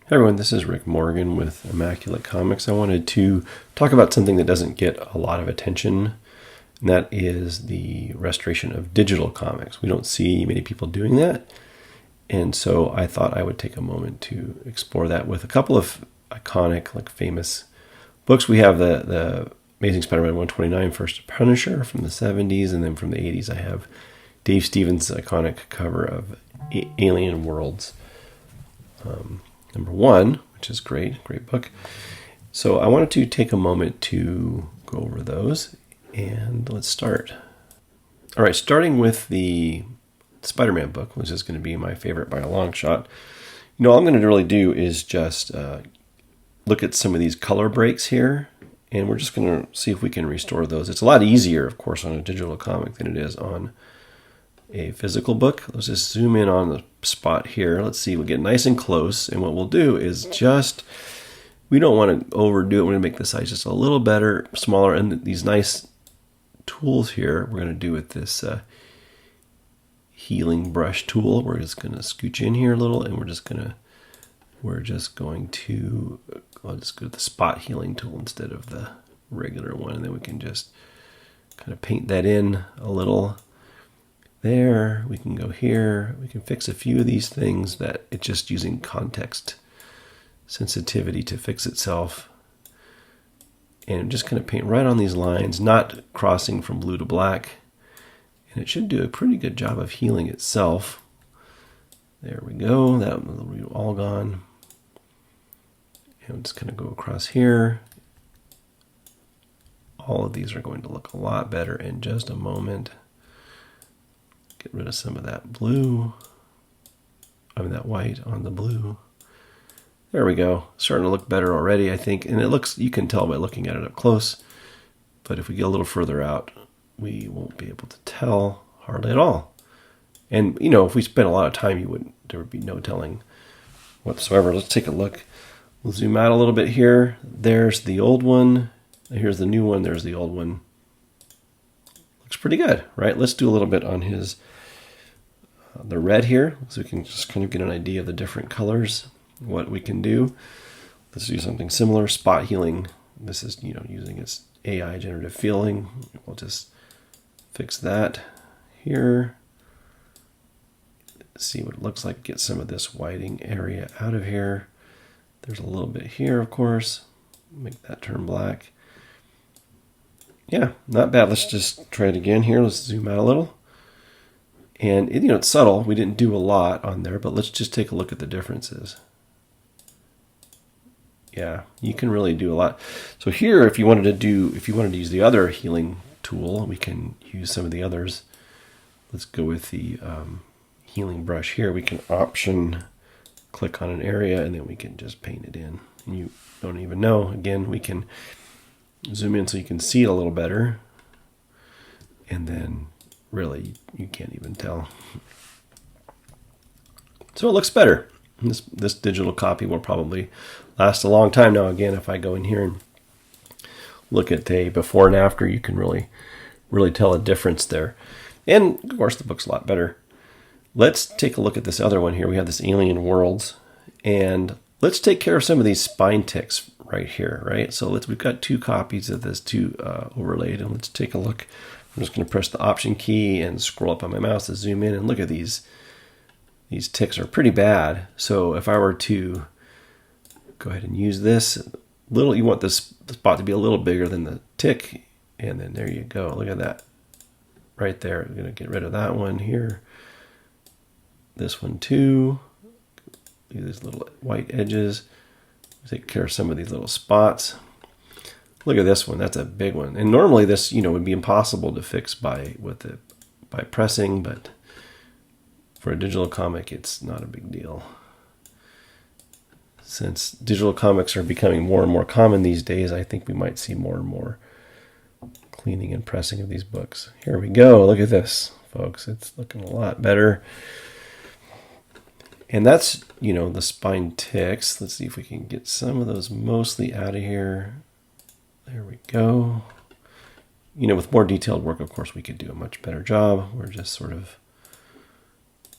Hey everyone, this is Rick Morgan with Immaculate Comics. I wanted to talk about something that doesn't get a lot of attention, and that is the restoration of digital comics. We don't see many people doing that, and so I thought I would take a moment to explore that with a couple of iconic, famous books. We have the Amazing Spider-Man 129, First Punisher from the 70s, and then from the 80s I have Dave Stevens' iconic cover of Alien Worlds. Number one, which is great book. So I wanted to take a moment to go over those, and let's start. All right, starting with the Spider-Man book, which is going to be my favorite by a long shot. All I'm going to really do is just look at some of these color breaks here, and we're just going to see if we can restore those. It's a lot easier, of course, on a digital comic than it is on a physical book. Let's just zoom in on the spot here. Let's see, we'll get nice and close, and what we'll do is we don't want to overdo it. We're going to make the size just a little better, smaller, and these nice tools here we're going to do with this healing brush tool. We're just going to scooch in here a little, and I'll just go to the spot healing tool instead of the regular one, and then we can just kind of paint that in a little. There, we can go here, we can fix a few of these things that it's just using context sensitivity to fix itself. And I'm just going to paint right on these lines, not crossing from blue to black. And it should do a pretty good job of healing itself. There we go, that will be all gone. And I'm just going to go across here. All of these are going to look a lot better in just a moment. Get rid of some of that that white on the blue. There we go. Starting to look better already, I think. And you can tell by looking at it up close. But if we get a little further out, we won't be able to tell hardly at all. And, if we spent a lot of time, there would be no telling whatsoever. Let's take a look. We'll zoom out a little bit here. There's the old one. Here's the new one. There's the old one. Looks pretty good, right? Let's do a little bit on the red here, so we can just kind of get an idea of the different colors, what we can do. Let's do something similar, spot healing. This is, using its AI generative feeling. We'll just fix that here. See what it looks like, get some of this whiting area out of here. There's a little bit here, of course. Make that turn black. Yeah, not bad. Let's just try it again here. Let's zoom out a little. And it's subtle. We didn't do a lot on there, but let's just take a look at the differences. Yeah, you can really do a lot. So here, if you wanted to use the other healing tool, we can use some of the others. Let's go with the healing brush here. We can option click on an area, and then we can just paint it in. And you don't even know. Again, we can zoom in so you can see it a little better, and then really you can't even tell. So it looks better. This digital copy will probably last a long time. Now again, if I go in here and look at the before and after, you can really tell a difference there. And of course the book's a lot better. Let's take a look at this other one here. We have this Alien Worlds, and let's take care of some of these spine ticks right here, right? So we've got two copies of this, overlaid, and let's take a look. I'm just going to press the Option key and scroll up on my mouse to zoom in and look at these. These ticks are pretty bad. So if I were to go ahead and use this, you want the spot to be a little bigger than the tick, and then there you go. Look at that right there. I'm going to get rid of that one here. This one too. These little white edges. Take care of some of these little spots. Look at this one. That's a big one. And normally this, would be impossible to fix by pressing, but for a digital comic, it's not a big deal. Since digital comics are becoming more and more common these days, I think we might see more and more cleaning and pressing of these books. Here we go. Look at this, folks. It's looking a lot better. And that's, the spine ticks. Let's see if we can get some of those mostly out of here. There we go. With more detailed work, of course, we could do a much better job. We're just sort of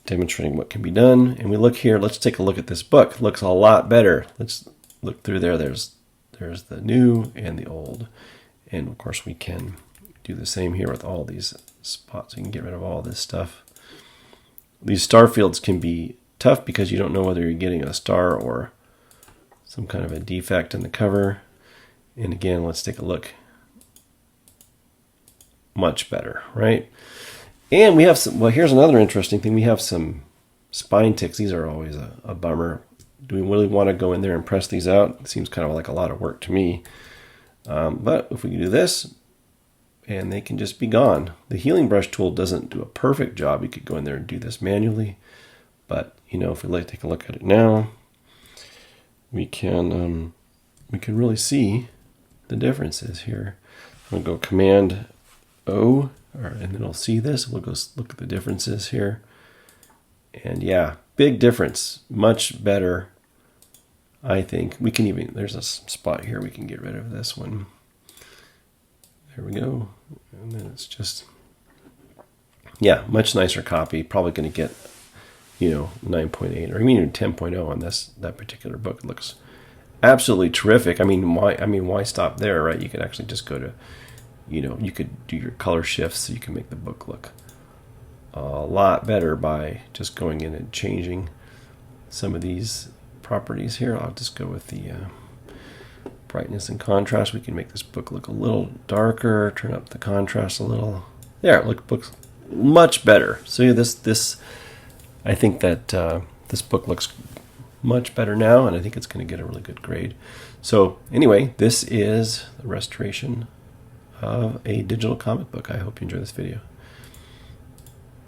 demonstrating what can be done. And we look here, let's take a look at this book. It looks a lot better. Let's look through there. There's the new and the old. And of course we can do the same here with all these spots. You can get rid of all this stuff. These star fields can be tough because you don't know whether you're getting a star or some kind of a defect in the cover. And again, let's take a look. Much better, right? And we have some, well, here's another interesting thing. We have some spine ticks. These are always a bummer. Do we really want to go in there and press these out? It seems kind of like a lot of work to me. But if we do this, and they can just be gone. The healing brush tool doesn't do a perfect job. You could go in there and do this manually. But, you know, if we take a look at it now, we can really see the differences here. I'm going to go Command O, and then it'll see this. We'll go look at the differences here. And yeah, big difference. Much better, I think. We can even, there's a spot here we can get rid of this one. There we go. And then it's just, yeah, much nicer copy. Probably going to get, you know, 9.8 or even 10.0 on that particular book. It looks absolutely terrific. I mean, why stop there, right? You could actually just go to, you know, you could do your color shifts so you can make the book look a lot better by just going in and changing some of these properties here. I'll just go with the brightness and contrast. We can make this book look a little darker, turn up the contrast a little. There, looks much better. So yeah, this I think that this book looks much better now, and I think it's going to get a really good grade. So anyway, this is the restoration of a digital comic book. I hope you enjoy this video.